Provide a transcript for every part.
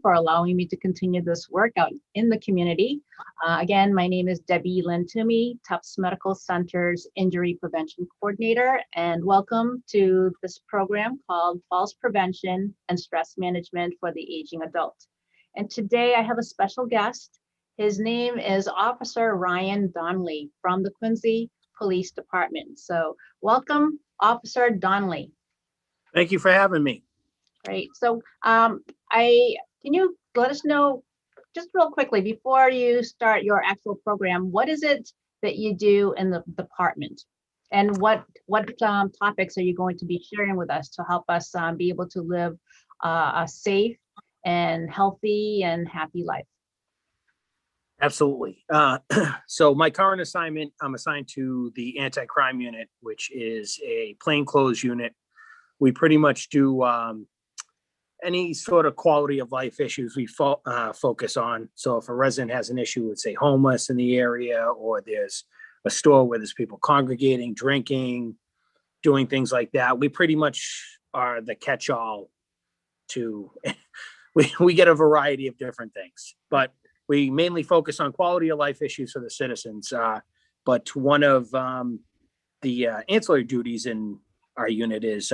for allowing me to continue this work out in the community. Again, my name is Debbie Lyn Toomey, Tufts Medical Center's Injury Prevention Coordinator, and welcome to this program called Falls Prevention and Stress Management for the Aging Adult. And today I have a special guest. His name is Officer Ryan Donnelly from the Quincy Police Department. So welcome, Officer Donnelly. Thank you for having me. Great. So can you let us know just real quickly before you start your actual program, what is it that you do in the department? And what topics are you going to be sharing with us to help us be able to live a safe and healthy and happy life? Absolutely. So my current assignment, I'm assigned to the anti-crime unit, which is a plainclothes unit. We pretty much do any sort of quality of life issues we focus on. So if a resident has an issue with, say, homeless in the area, or there's a store where there's people congregating, drinking, doing things like that, we pretty much are the catch-all to, we get a variety of different things, but we mainly focus on quality of life issues for the citizens. But one of the ancillary duties in our unit is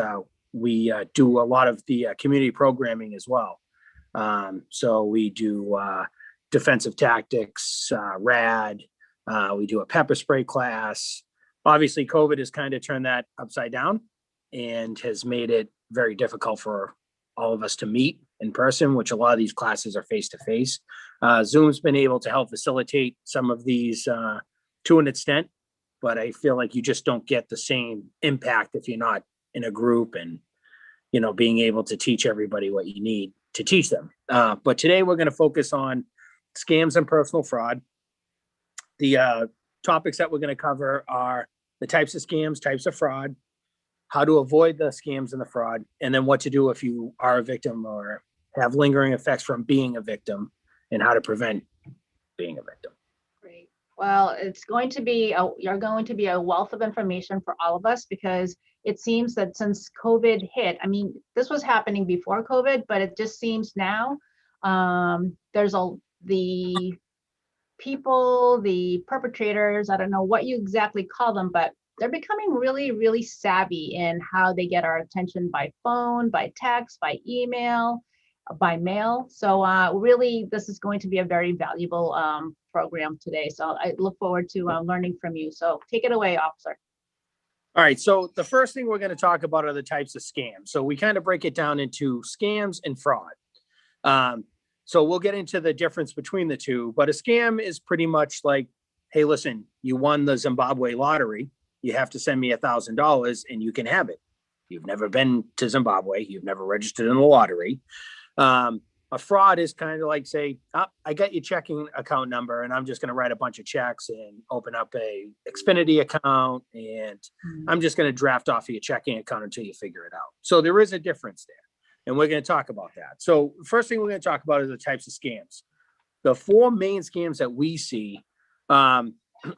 we do a lot of the community programming as well. So we do defensive tactics, RAD, we do a pepper spray class. Obviously, COVID has kind of turned that upside down and has made it very difficult for all of us to meet in person, which a lot of these classes are face-to-face. Zoom's been able to help facilitate some of these to an extent, but I feel like you just don't get the same impact if you're not in a group and, you know, being able to teach everybody what you need to teach them. But today we're going to focus on scams and personal fraud. The topics that we're going to cover are the types of scams, types of fraud, how to avoid the scams and the fraud, and then what to do if you are a victim or have lingering effects from being a victim, and how to prevent being a victim. Great. Well, you're going to be a wealth of information for all of us, because it seems that since COVID hit, I mean, this was happening before COVID, but it just seems now the people, the perpetrators, I don't know what you exactly call them, but they're becoming really, really savvy in how they get our attention by phone, by text, by email, by mail. So really, this is going to be a very valuable program today. So I look forward to learning from you. So take it away, Officer. All right. So the first thing we're going to talk about are the types of scams. So we kind of break it down into scams and fraud. So we'll get into the difference between the two, but a scam is pretty much like, hey, listen, you won the Zimbabwe lottery. You have to send me $1,000 and you can have it. You've never been to Zimbabwe. You've never registered in the lottery. A fraud is kind of like, say, I got your checking account number and I'm just going to write a bunch of checks and open up a Xfinity account, and I'm just going to draft off of your checking account until you figure it out. So there is a difference there, and we're going to talk about that. So first thing we're going to talk about is the types of scams. The four main scams that we see are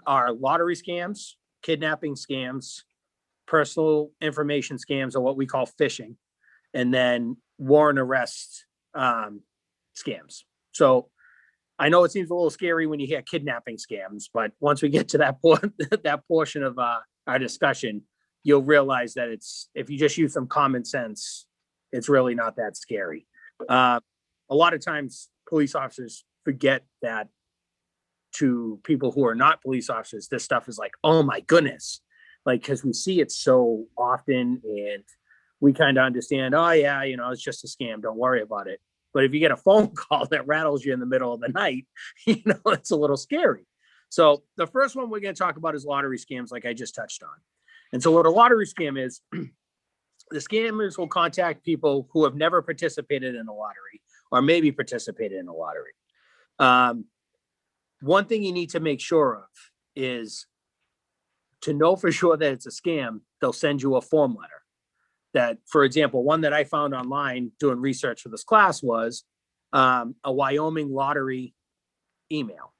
lottery scams, kidnapping scams, personal information scams, or what we call phishing, and then warrant arrest scams. So I know it seems a little scary when you hear kidnapping scams, but once we get to that point, that portion of our discussion, you'll realize that if you just use some common sense, it's really not that scary. A lot of times police officers forget that to people who are not police officers, this stuff is like, oh my goodness, like, because we see it so often and we kind of understand, oh yeah, you know, it's just a scam, don't worry about it. But if you get a phone call that rattles you in the middle of the night, you know, it's a little scary. So the first one we're going to talk about is lottery scams, like I just touched on. And so what a lottery scam is, the scammers will contact people who have never participated in a lottery or maybe participated in a lottery. One thing you need to make sure of is to know for sure that it's a scam, they'll send you a form letter. That, for example, one that I found online doing research for this class was a Wyoming lottery email.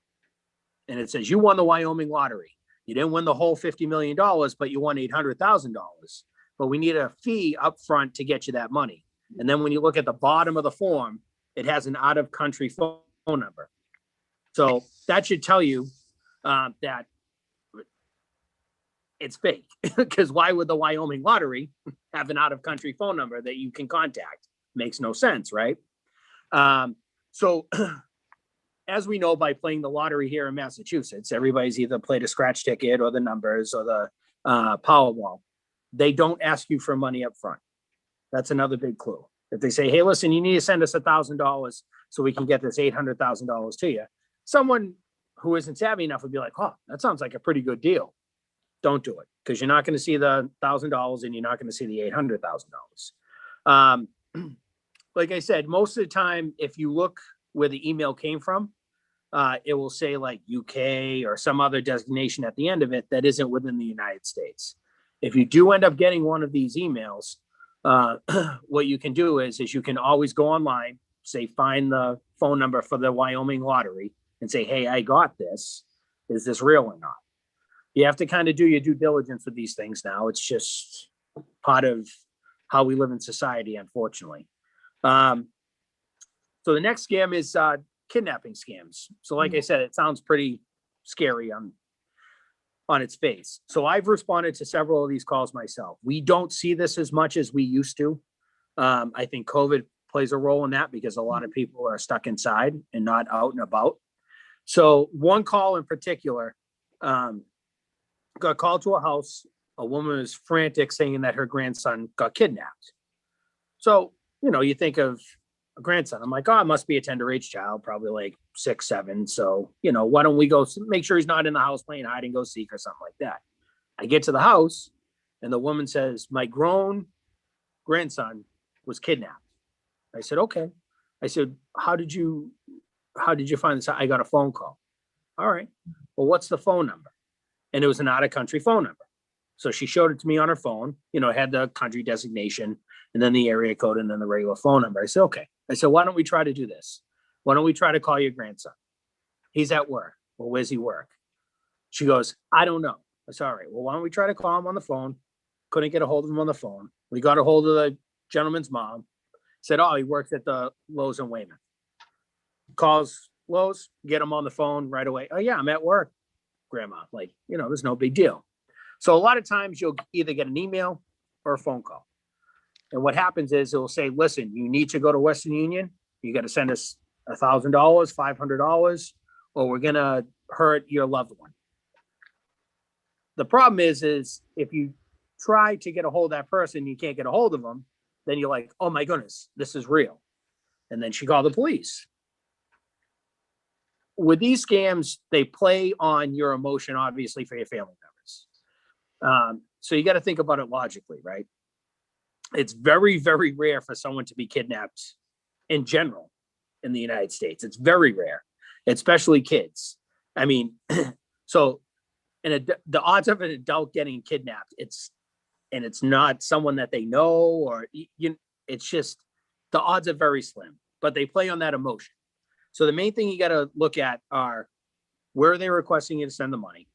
And it says, you won the Wyoming lottery. You didn't win the whole $50 million, but you won $800,000. But we need a fee up front to get you that money. And then when you look at the bottom of the form, it has an out of country phone number. So that should tell you that it's fake, because why would the Wyoming lottery have an out of country phone number that you can contact? Makes no sense, right? So as we know, by playing the lottery here in Massachusetts, everybody's either played a scratch ticket or the numbers or the Powerball. They don't ask you for money up front. That's another big clue. If they say, hey, listen, you need to send us $1,000 so we can get this $800,000 to you, someone who isn't savvy enough would be like, oh, that sounds like a pretty good deal. Don't do it, because you're not going to see the $1,000 and you're not going to see the $800,000. Like I said, most of the time, if you look where the email came from, it will say like UK or some other designation at the end of it that isn't within the United States. If you do end up getting one of these emails, what you can do is you can always go online, say, find the phone number for the Wyoming lottery and say, hey, I got this. Is this real or not? You have to kind of do your due diligence with these things now. It's just part of how we live in society, unfortunately. So the next scam is kidnapping scams. So like I said, it sounds pretty scary on its face. So I've responded to several of these calls myself. We don't see this as much as we used to. I think COVID plays a role in that, because a lot of people are stuck inside and not out and about. So one call in particular, got called to a house. A woman was frantic, saying that her grandson got kidnapped. So, you think of a grandson. I'm like, oh, it must be a tender age child, probably like 6, 7. So, why don't we go make sure he's not in the house playing hide and go seek or something like that. I get to the house and the woman says, my grown grandson was kidnapped. I said, okay. I said, how did you find this? I got a phone call. All right. Well, what's the phone number? And it was an out of country phone number. So she showed it to me on her phone, it had the country designation and then the area code and then the regular phone number. I said, okay. I said, why don't we try to do this? Why don't we try to call your grandson? He's at work. Well, where's he work? She goes, I don't know. I said, all right. Well, why don't we try to call him on the phone? Couldn't get a hold of him on the phone. We got a hold of the gentleman's mom. Said, oh, he works at the Lowe's in Weymouth. Calls Lowe's, get him on the phone right away. Oh, yeah, I'm at work, Grandma. Like, there's no big deal. So a lot of times you'll either get an email or a phone call. And what happens is it will say, listen, you need to go to Western Union. You got to send us $1,000, $500, or we're going to hurt your loved one. The problem is if you try to get a hold of that person, you can't get a hold of them, then you're like, oh my goodness, this is real. And then she called the police. With these scams, they play on your emotion, obviously, for your family members. So you got to think about it logically, right? It's very, very rare for someone to be kidnapped in general in the United States. It's very rare, especially kids. I mean, so the odds of an adult getting kidnapped, it's not someone that they know, or it's just, the odds are very slim, but they play on that emotion. So the main thing you got to look at are, where are they requesting you to send the money?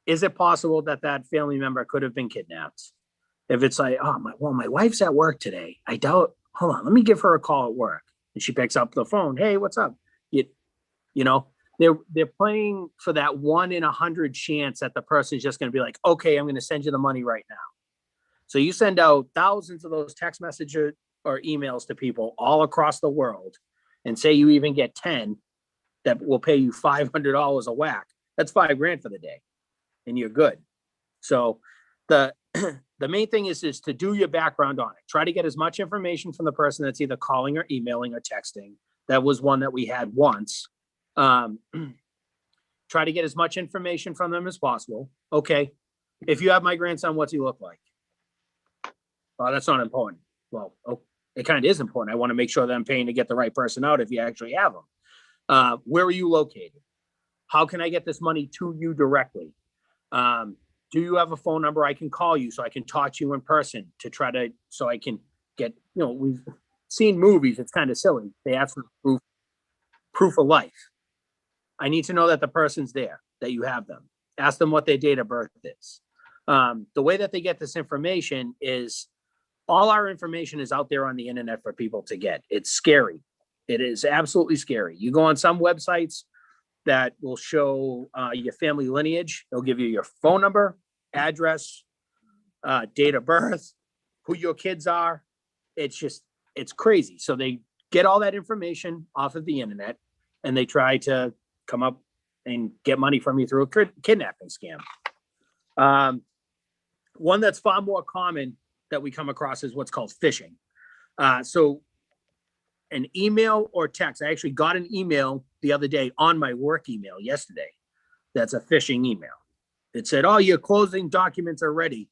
Is it possible that that family member could have been kidnapped? If it's like, oh, my wife's at work today, I doubt, hold on, let me give her a call at work. And she picks up the phone. Hey, what's up? They're playing for that 1 in 100 chance that the person's just going to be like, okay, I'm going to send you the money right now. So you send out thousands of those text messages or emails to people all across the world, and say you even get 10 that will pay you $500 a whack. That's $5,000 for the day, and you're good. So the main thing is to do your background on it. Try to get as much information from the person that's either calling or emailing or texting. That was one that we had once. Try to get as much information from them as possible. Okay, if you have my grandson, what's he look like? Well, that's not important. Well, it kind of is important. I want to make sure that I'm paying to get the right person out if you actually have them. Where are you located? How can I get this money to you directly? Do you have a phone number I can call you so I can talk to you in person so I can get, we've seen movies. It's kind of silly. They ask for proof of life. I need to know that the person's there, that you have them. Ask them what their date of birth is. The way that they get this information is, all our information is out there on the internet for people to get. It's scary. It is absolutely scary. You go on some websites that will show your family lineage. They'll give you your phone number, address, date of birth, who your kids are. It's crazy. So they get all that information off of the internet and they try to come up and get money from you through a kidnapping scam. One that's far more common that we come across is what's called phishing. So an email or text. I actually got an email the other day on my work email yesterday. That's a phishing email. It said, "Oh, your closing documents are ready."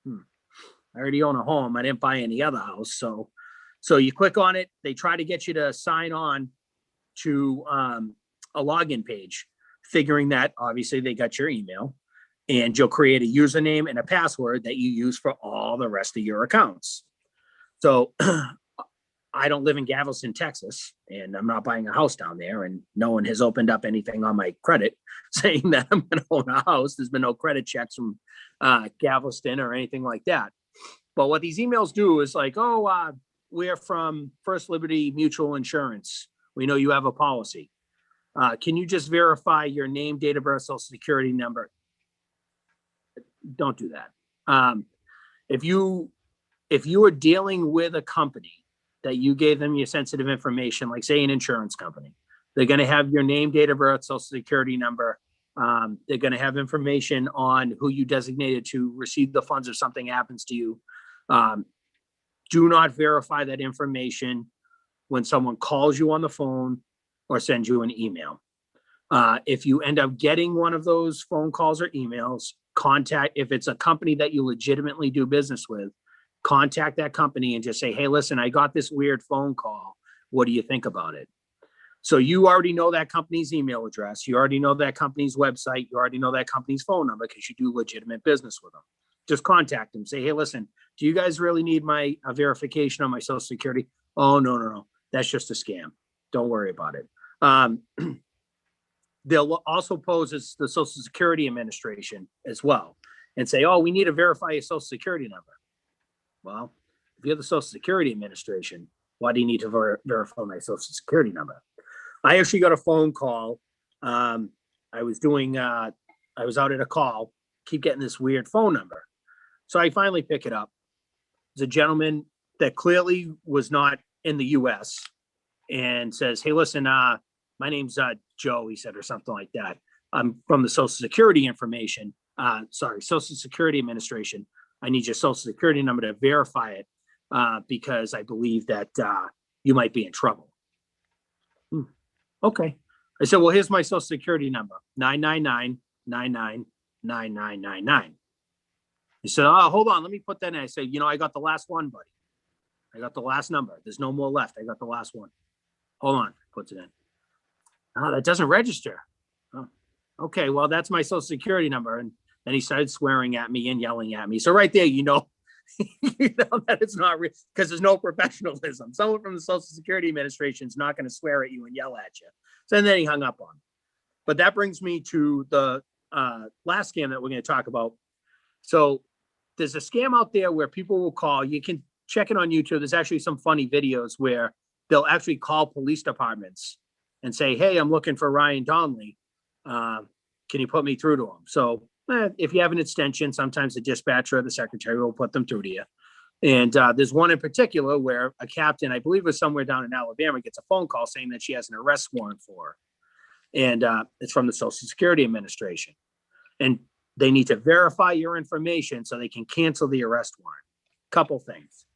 I already own a home. I didn't buy any other house. So you click on it. They try to get you to sign on to a login page, figuring that obviously they got your email, and you'll create a username and a password that you use for all the rest of your accounts. So I don't live in Galveston, Texas, and I'm not buying a house down there, and no one has opened up anything on my credit saying that I'm going to own a house. There's been no credit checks from Galveston or anything like that. But what these emails do is like, "Oh, we're from First Liberty Mutual Insurance. We know you have a policy. Can you just verify your name, date of birth, social security number?" Don't do that. If you are dealing with a company that you gave them your sensitive information, like say an insurance company, they're going to have your name, date of birth, social security number. They're going to have information on who you designated to receive the funds if something happens to you. Do not verify that information when someone calls you on the phone or sends you an email. If you end up getting one of those phone calls or emails, if it's a company that you legitimately do business with, contact that company and just say, "Hey, listen, I got this weird phone call. What do you think about it?" So you already know that company's email address. You already know that company's website. You already know that company's phone number because you do legitimate business with them. Just contact them. Say, "Hey, listen, do you guys really need my verification on my social security?" "Oh, no. That's just a scam. Don't worry about it." They'll also pose as the Social Security Administration as well and say, "Oh, we need to verify your social security number." Well, if you're the Social Security Administration, why do you need to verify my social security number? I actually got a phone call. I was out at a call, keep getting this weird phone number. So I finally pick it up. It's a gentleman that clearly was not in the US and says, "Hey, listen, my name's Joe," he said, or something like that. "I'm from the Social Security Social Security Administration. I need your social security number to verify it because I believe that you might be in trouble." Okay. I said, "Well, here's my social security number, 999-99-9999. He said, "Oh, hold on, let me put that in." I said, "I got the last one, buddy. I got the last number. There's no more left. I got the last one. Hold on." Puts it in. "Oh, that doesn't register." "Oh, okay, well, that's my social security number." And then he started swearing at me and yelling at me. So right there, you know that it's not real because there's no professionalism. Someone from the Social Security Administration is not going to swear at you and yell at you. So then he hung up on me. But that brings me to the last scam that we're going to talk about. So there's a scam out there where people will call. You can check it on YouTube. There's actually some funny videos where they'll actually call police departments and say, "Hey, I'm looking for Ryan Donnelly. Can you put me through to him?" So if you have an extension, sometimes the dispatcher or the secretary will put them through to you. And there's one in particular where a captain, I believe it was somewhere down in Alabama, gets a phone call saying that she has an arrest warrant for her. And it's from the Social Security Administration. And they need to verify your information so they can cancel the arrest warrant. Couple things.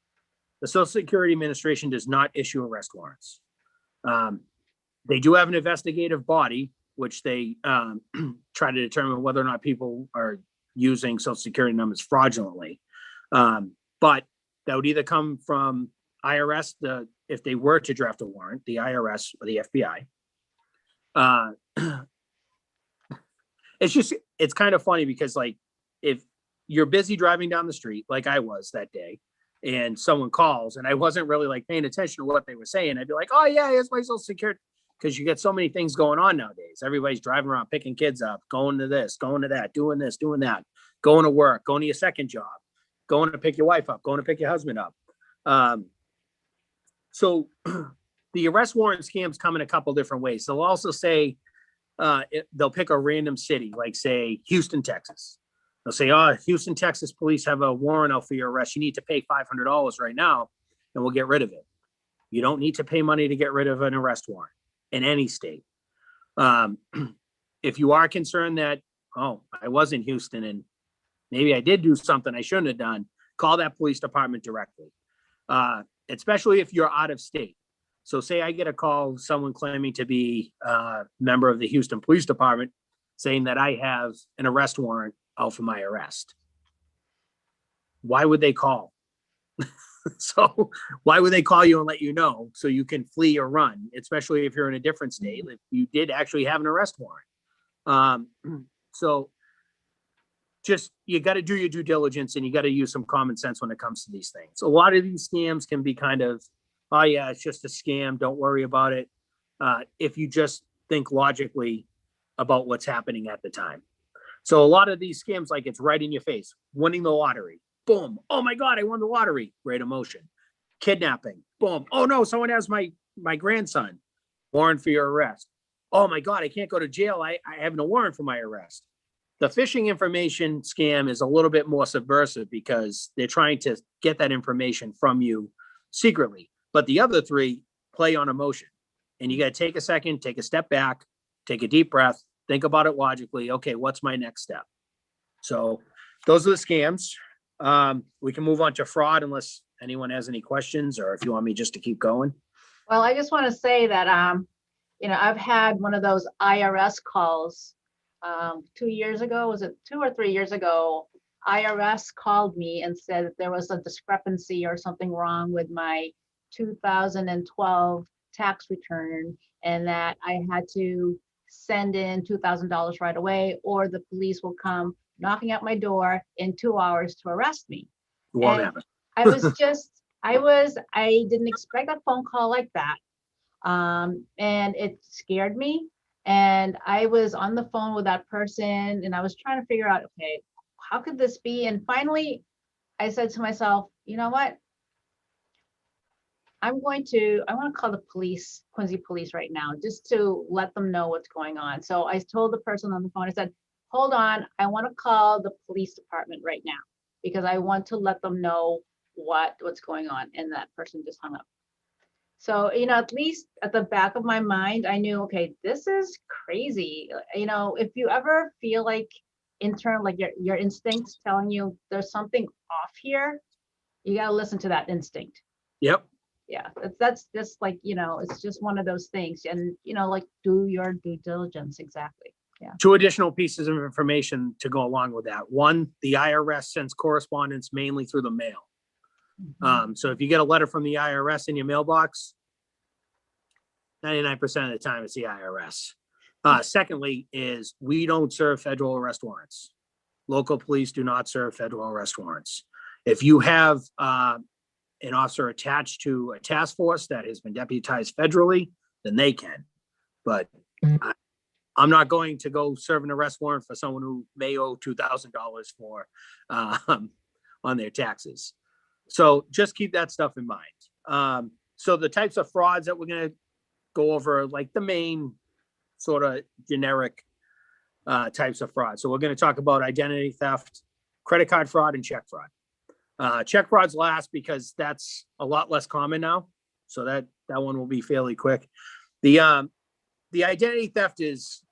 The Social Security Administration does not issue arrest warrants. They do have an investigative body, which they try to determine whether or not people are using Social Security numbers fraudulently. But that would either come from IRS, if they were to draft a warrant, the IRS or the FBI. It's kind of funny because, like, if you're busy driving down the street, like I was that day, and someone calls and I wasn't really like paying attention to what they were saying, I'd be like, "Oh yeah, here's my Social Security." Because you get so many things going on nowadays. Everybody's driving around, picking kids up, going to this, going to that, doing this, doing that, going to work, going to your second job, going to pick your wife up, going to pick your husband up. So the arrest warrant scams come in a couple different ways. They'll also say, they'll pick a random city, like say Houston, Texas. They'll say, oh, Houston, Texas police have a warrant out for your arrest. You need to pay $500 right now and we'll get rid of it. You don't need to pay money to get rid of an arrest warrant in any state. If you are concerned that, oh, I was in Houston and maybe I did do something I shouldn't have done, call that police department directly, especially if you're out of state. So say I get a call, someone claiming to be a member of the Houston Police Department saying that I have an arrest warrant out for my arrest. Why would they call? So why would they call you and let you know so you can flee or run, especially if you're in a different state, if you did actually have an arrest warrant? So just, you got to do your due diligence and you got to use some common sense when it comes to these things. A lot of these scams can be kind of, oh yeah, it's just a scam, don't worry about it. If you just think logically about what's happening at the time. So a lot of these scams, like it's right in your face, winning the lottery, boom. Oh my God, I won the lottery. Great emotion. Kidnapping, boom. Oh no, someone has my grandson. Warrant for your arrest. Oh my God, I can't go to jail. I have no warrant for my arrest. The phishing information scam is a little bit more subversive because they're trying to get that information from you secretly. But the other three play on emotion. And you got to take a second, take a step back, take a deep breath, think about it logically. Okay, what's my next step? So those are the scams. We can move on to fraud unless anyone has any questions, or if you want me just to keep going. Well, I just want to say that, I've had one of those IRS calls 2 years ago. Was it 2 or 3 years ago? IRS called me and said that there was a discrepancy or something wrong with my 2012 tax return and that I had to send in $2,000 right away or the police will come knocking at my door in 2 hours to arrest me. What And happened? I didn't expect a phone call like that. And it scared me. And I was on the phone with that person and I was trying to figure out, okay, how could this be? And finally, I said to myself, you know what? I want to call the police, Quincy Police right now, just to let them know what's going on. So I told the person on the phone, I said, hold on, I want to call the police department right now because I want to let them know what's going on. And that person just hung up. So, at least at the back of my mind, I knew, okay, this is crazy. If you ever feel like like your instincts telling you there's something off here, you got to listen to that instinct. Yep. Yeah, that's just like, it's just one of those things. And, like do your due diligence. Exactly. Yeah. 2 additional pieces of information to go along with that. One, the IRS sends correspondence mainly through the mail. Mhm. So if you get a letter from the IRS in your mailbox, 99% of the time it's the IRS. Secondly is we don't serve federal arrest warrants. Local police do not serve federal arrest warrants. If you have an officer attached to a task force that has been deputized federally, then they can. But I'm not going to go serve an arrest warrant for someone who may owe $2,000 for on their taxes. So just keep that stuff in mind. So the types of frauds that we're going to go over, like the main sort of generic types of fraud. So we're going to talk about identity theft, credit card fraud, and check fraud. Check fraud's last because that's a lot less common now. So that one will be fairly quick. The identity theft is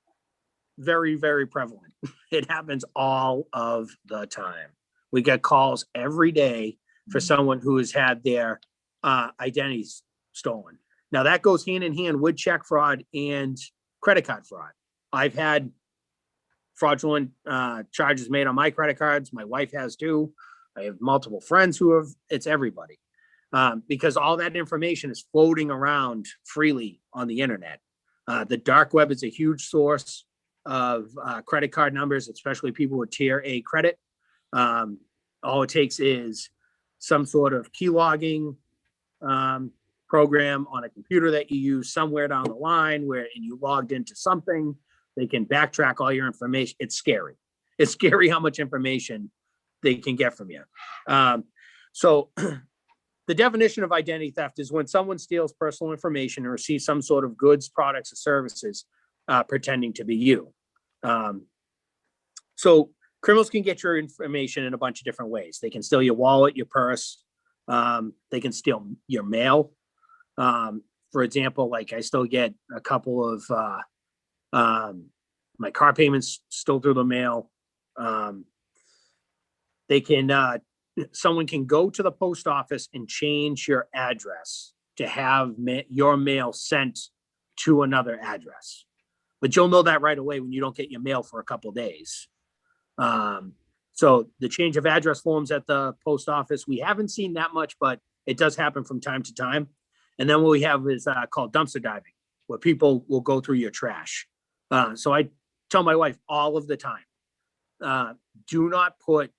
very, very prevalent. It happens all of the time. We get calls every day for someone who has had their identities stolen. Now that goes hand in hand with check fraud and credit card fraud. I've had fraudulent charges made on my credit cards. My wife has too. I have multiple friends who have. It's everybody because all that information is floating around freely on the internet. The dark web is a huge source of credit card numbers, especially people with tier A credit. All it takes is some sort of key logging program on a computer that you use somewhere down the line and you logged into something, they can backtrack all your information. It's scary. It's scary how much information they can get from you. So the definition of identity theft is when someone steals personal information or receives some sort of goods, products, or services pretending to be you. So criminals can get your information in a bunch of different ways. They can steal your wallet, your purse. They can steal your mail. For example, like I still get a couple of my car payments still through the mail. They can someone can go to the post office and change your address to have your mail sent to another address, but you'll know that right away when you don't get your mail for a couple of days. So the change of address forms at the post office, we haven't seen that much, but it does happen from time to time. And then what we have is called dumpster diving, where people will go through your trash. So I tell my wife all of the time, do not put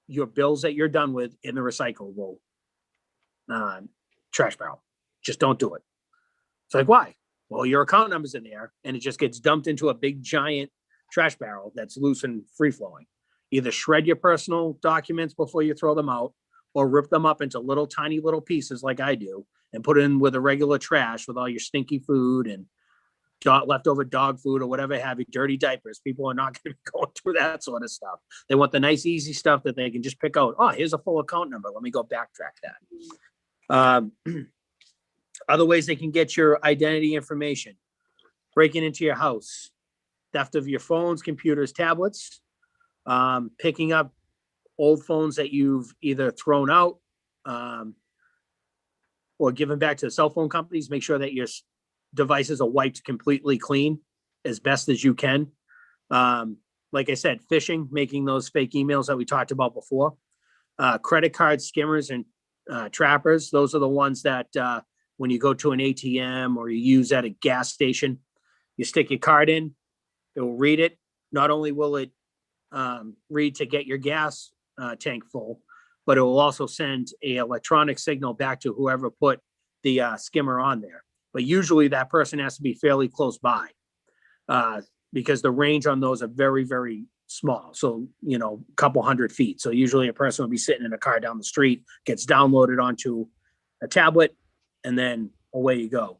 your bills that you're done with in the recyclable trash barrel. Just don't do it. It's like, why? Well, your account number's in there and it just gets dumped into a big giant trash barrel that's loose and free flowing. Either shred your personal documents before you throw them out, or rip them up into little tiny little pieces like I do and put it in with a regular trash with all your stinky food and leftover dog food or whatever have you, dirty diapers. People are not going to be going through that sort of stuff. They want the nice, easy stuff that they can just pick out. Oh, here's a full account number. Let me go backtrack that. Other ways they can get your identity information: breaking into your house, theft of your phones, computers, tablets, picking up old phones that you've either thrown out or given back to the cell phone companies. Make sure that your devices are wiped completely clean as best as you can. Like I said, phishing, making those fake emails that we talked about before. Credit card skimmers and trappers. Those are the ones that when you go to an ATM or you use at a gas station, you stick your card in, it will read it. Not only will it read to get your gas tank full, but it will also send a electronic signal back to whoever put the skimmer on there. But usually that person has to be fairly close by because the range on those are very, very small. So, you know, a couple 100 feet. So usually a person will be sitting in a car down the street, gets downloaded onto a tablet, and then away you go.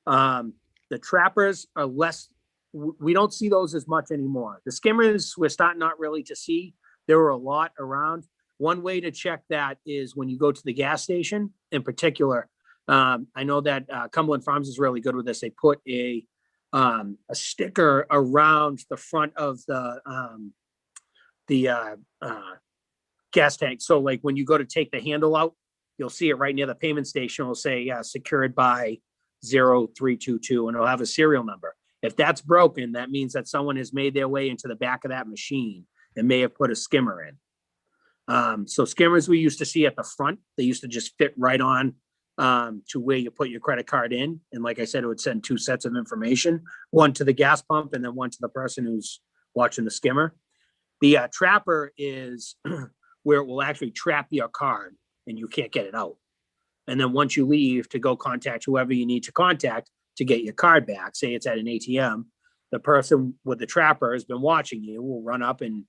The trappers are less, we don't see those as much anymore. The skimmers, we're starting not really to see. There were a lot around. One way to check that is when you go to the gas station in particular. I know that Cumberland Farms is really good with this. They put a sticker around the front of the gas tank. So like when you go to take the handle out, you'll see it right near the payment station. It'll say secured by 0322 and it'll have a serial number. If that's broken, that means that someone has made their way into the back of that machine and may have put a skimmer in. So skimmers we used to see at the front, they used to just fit right on to where you put your credit card in. And like I said, it would send two sets of information, one to the gas pump and then one to the person who's watching the skimmer. The trapper is where it will actually trap your card and you can't get it out. And then once you leave to go contact whoever you need to contact to get your card back, say it's at an ATM, the person with the trapper has been watching you, will run up and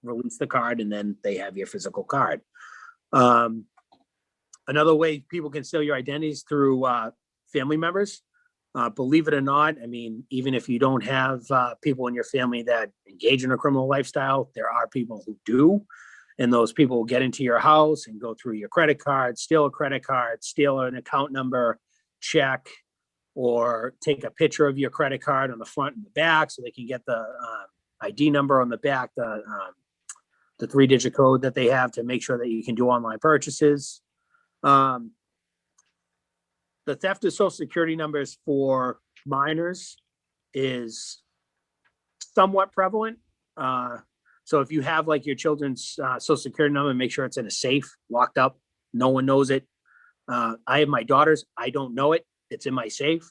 release the card and then they have your physical card. Another way people can steal your identities through family members. Believe it or not, I mean, even if you don't have people in your family that engage in a criminal lifestyle, there are people who do. And those people will get into your house and go through your credit card, steal a credit card, steal an account number, check, or take a picture of your credit card on the front and the back so they can get the ID number on the back, the 3-digit code that they have to make sure that you can do online purchases. The theft of social security numbers for minors is somewhat prevalent. So if you have like your children's social security number, make sure it's in a safe, locked up. No one knows it. I have my daughter's. I don't know it. It's in my safe.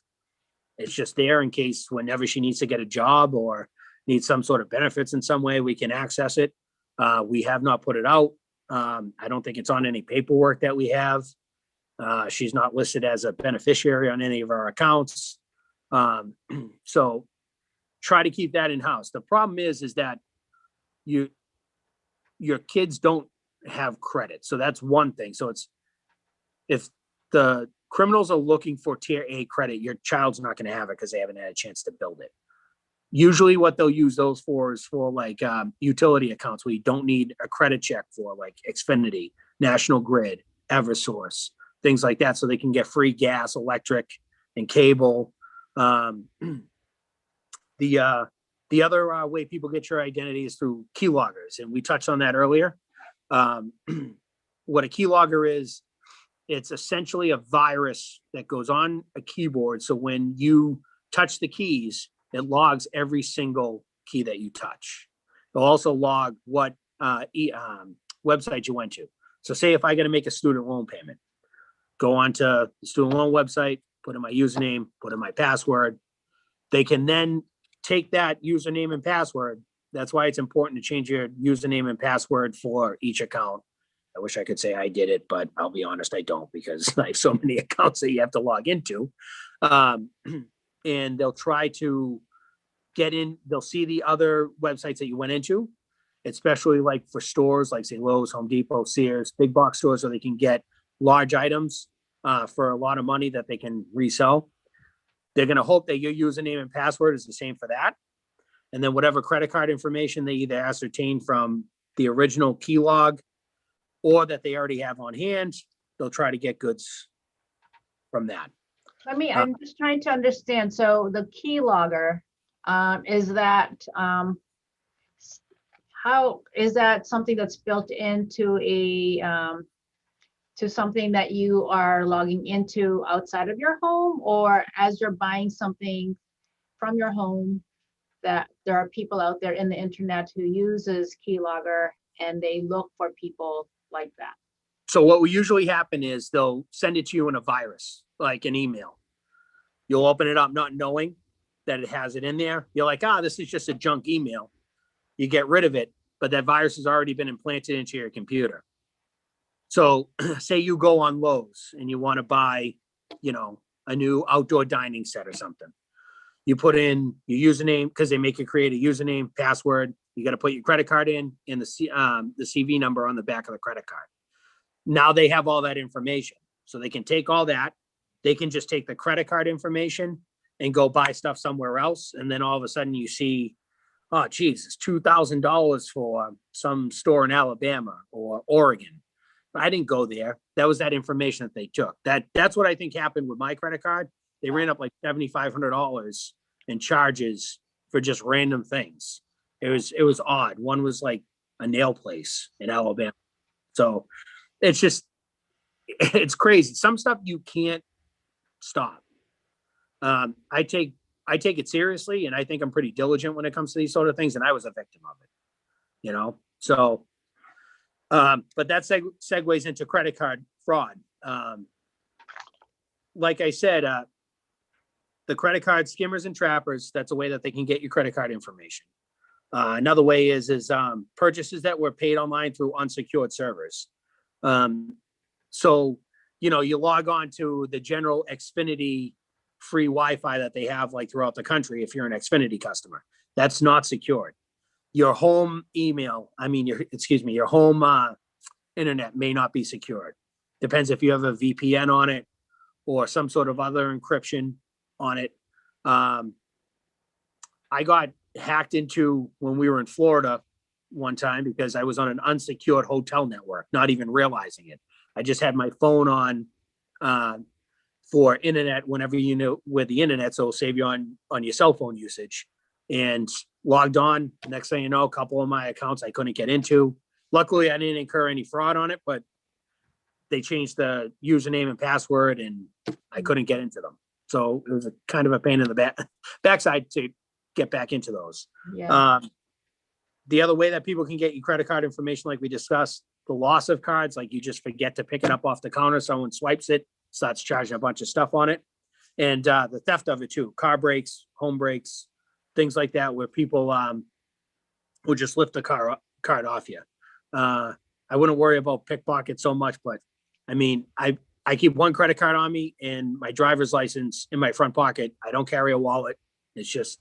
It's just there in case whenever she needs to get a job or needs some sort of benefits in some way, we can access it. We have not put it out. I don't think it's on any paperwork that we have. She's not listed as a beneficiary on any of our accounts. So try to keep that in-house. The problem is that your kids don't have credit. So that's one thing. So if the criminals are looking for tier A credit, your child's not going to have it because they haven't had a chance to build it. Usually what they'll use those for is for like utility accounts where you don't need a credit check for, like Xfinity, National Grid, Eversource, things like that. So they can get free gas, electric, and cable. The other way people get your identity is through keyloggers. And we touched on that earlier. What a keylogger is, it's essentially a virus that goes on a keyboard. So when you touch the keys, it logs every single key that you touch. It'll also log what website you went to. So say if I got to make a student loan payment, go onto the student loan website, put in my username, put in my password. They can then take that username and password. That's why it's important to change your username and password for each account. I wish I could say I did it, but I'll be honest, I don't, because I have so many accounts that you have to log into. And they'll try to get in, they'll see the other websites that you went into, especially like for stores like say Lowe's, Home Depot, Sears, big box stores, where they can get large items for a lot of money that they can resell. They're going to hope that your username and password is the same for that. And then whatever credit card information they either ascertain from the original key log or that they already have on hand, they'll try to get goods from that. I'm just trying to understand. So the keylogger, is that, how is that something that's built into to something that you are logging into outside of your home, or as you're buying something from your home, that there are people out there in the internet who uses keylogger and they look for people like that? So what will usually happen is they'll send it to you in a virus, like an email. You'll open it up not knowing that it has it in there. You're like, this is just a junk email. You get rid of it, but that virus has already been implanted into your computer. So say you go on Lowe's and you want to buy, a new outdoor dining set or something. You put in your username, because they make you create a username, password. You got to put your credit card in and the CV number on the back of the credit card. Now they have all that information. So they can take all that. They can just take the credit card information and go buy stuff somewhere else. And then all of a sudden you see, oh, geez, it's $2,000 for some store in Alabama or Oregon. I didn't go there. That was that information that they took. That's what I think happened with my credit card. They ran up like $7,500 in charges for just random things. It was odd. One was like a nail place in Alabama. So it's crazy. Some stuff you can't stop. I take it seriously, and I think I'm pretty diligent when it comes to these sort of things. And I was a victim of it, so, but that segues into credit card fraud. Like I said, the credit card skimmers and trappers, that's a way that they can get your credit card information. Another way is purchases that were paid online through unsecured servers. So, you log on to the general Xfinity free Wi-Fi that they have like throughout the country. If you're an Xfinity customer, that's not secured. Your home email, your home internet may not be secured. Depends if you have a VPN on it or some sort of other encryption on it. I got hacked into when we were in Florida one time because I was on an unsecured hotel network, not even realizing it. I just had my phone on for internet whenever with the internet, so it'll save you on your cell phone usage. And logged on. Next thing you know, a couple of my accounts I couldn't get into. Luckily, I didn't incur any fraud on it, but they changed the username and password, and I couldn't get into them. So it was a kind of a pain in the backside to get back into those. Yeah. The other way that people can get your credit card information, like we discussed, the loss of cards, like you just forget to pick it up off the counter, someone swipes it, starts charging a bunch of stuff on it. And the theft of it too, car breaks, home breaks, things like that, where people will just lift the card off you. I wouldn't worry about pickpockets so much, but I keep one credit card on me and my driver's license in my front pocket. I don't carry a wallet. It's just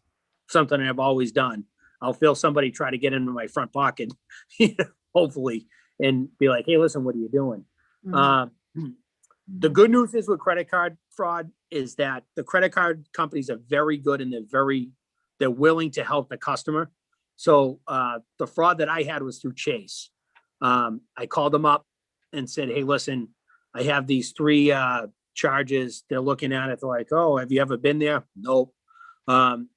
something I've always done. I'll feel somebody try to get into my front pocket, hopefully, and be like, hey, listen, what are you doing? Mm-hmm. The good news is with credit card fraud is that the credit card companies are very good and they're willing to help the customer. So the fraud that I had was through Chase. I called them up and said, hey, listen, I have these 3 charges. They're looking at it. They're like, oh, have you ever been there? Nope.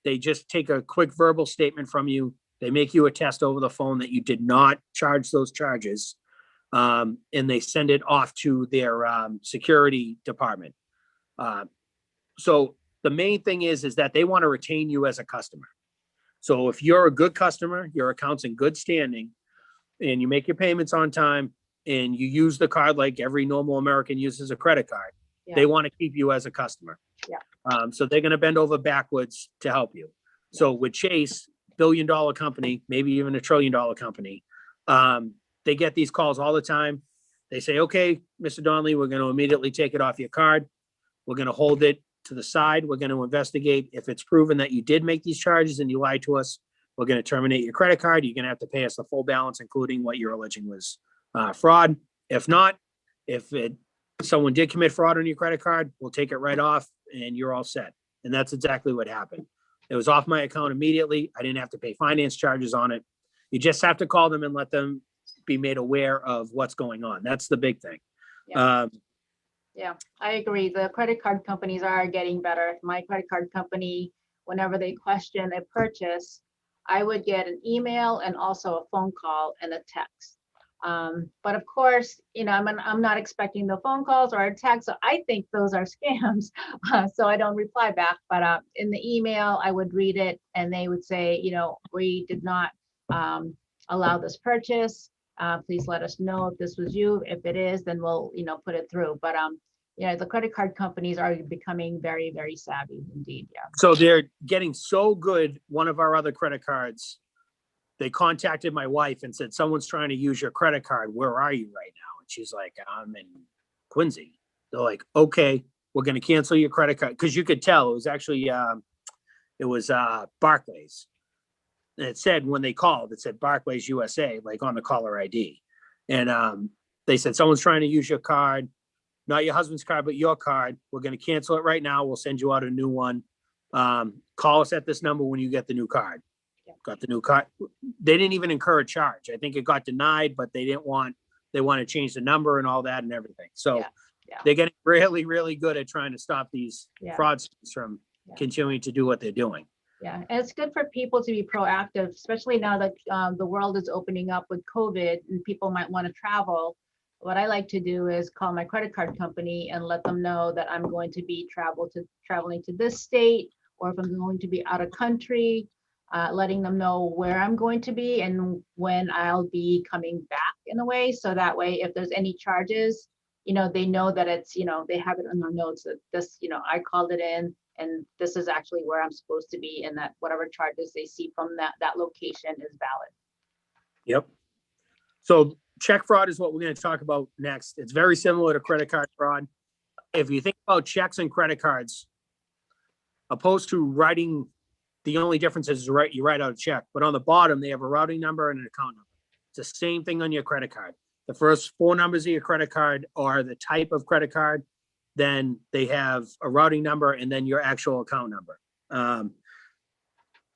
They just take a quick verbal statement from you. They make you a test over the phone that you did not charge those charges. And they send it off to their security department. So the main thing is that they want to retain you as a customer. So if you're a good customer, your account's in good standing, and you make your payments on time, and you use the card like every normal American uses a credit card, they want to keep you as a customer. Yeah. So they're going to bend over backwards to help you. So with Chase, billion-dollar company, maybe even a trillion-dollar company, they get these calls all the time. They say, okay, Mr. Donnelly, we're going to immediately take it off your card. We're going to hold it to the side. We're going to investigate. If it's proven that you did make these charges and you lied to us, we're going to terminate your credit card. You're going to have to pay us the full balance, including what you're alleging was fraud. If not, someone did commit fraud on your credit card, we'll take it right off and you're all set. And that's exactly what happened. It was off my account immediately. I didn't have to pay finance charges on it. You just have to call them and let them be made aware of what's going on. That's the big thing. Yeah, I agree. The credit card companies are getting better. My credit card company, whenever they question a purchase, I would get an email and also a phone call and a text. But of course, I'm not expecting the phone calls or a text. So I think those are scams. So I don't reply back. But in the email, I would read it and they would say, we did not allow this purchase. Please let us know if this was you. If it is, then we'll, put it through. But the credit card companies are becoming very, very savvy indeed. Yeah. So they're getting so good. One of our other credit cards, they contacted my wife and said, someone's trying to use your credit card. Where are you right now? And she's like, I'm in Quincy. They're like, okay, we're going to cancel your credit card. Cause you could tell it was actually, Barclays. And it said, when they called, it said Barclays USA, like on the caller ID. And they said, someone's trying to use your card, not your husband's card, but your card. We're going to cancel it right now. We'll send you out a new one. Call us at this number when you get the new card. Yeah. Got the new card. They didn't even incur a charge. I think it got denied, but they want to change the number and all that and everything. So they're getting really, really good at trying to stop these fraudsters from continuing to do what they're doing. Yeah, and it's good for people to be proactive, especially now that the world is opening up with COVID and people might want to travel. What I like to do is call my credit card company and let them know that I'm going to be traveling to this state, or if I'm going to be out of country, letting them know where I'm going to be and when I'll be coming back in a way. So that way, if there's any charges, they know that it's, they have it in their notes that this, I called it in. And this is actually where I'm supposed to be, and that whatever charges they see from that location is valid. Yep. So check fraud is what we're going to talk about next. It's very similar to credit card fraud. If you think about checks and credit cards, opposed to writing, the only difference is you write out a check, but on the bottom, they have a routing number and an account number. It's the same thing on your credit card. The first 4 numbers of your credit card are the type of credit card. Then they have a routing number and then your actual account number.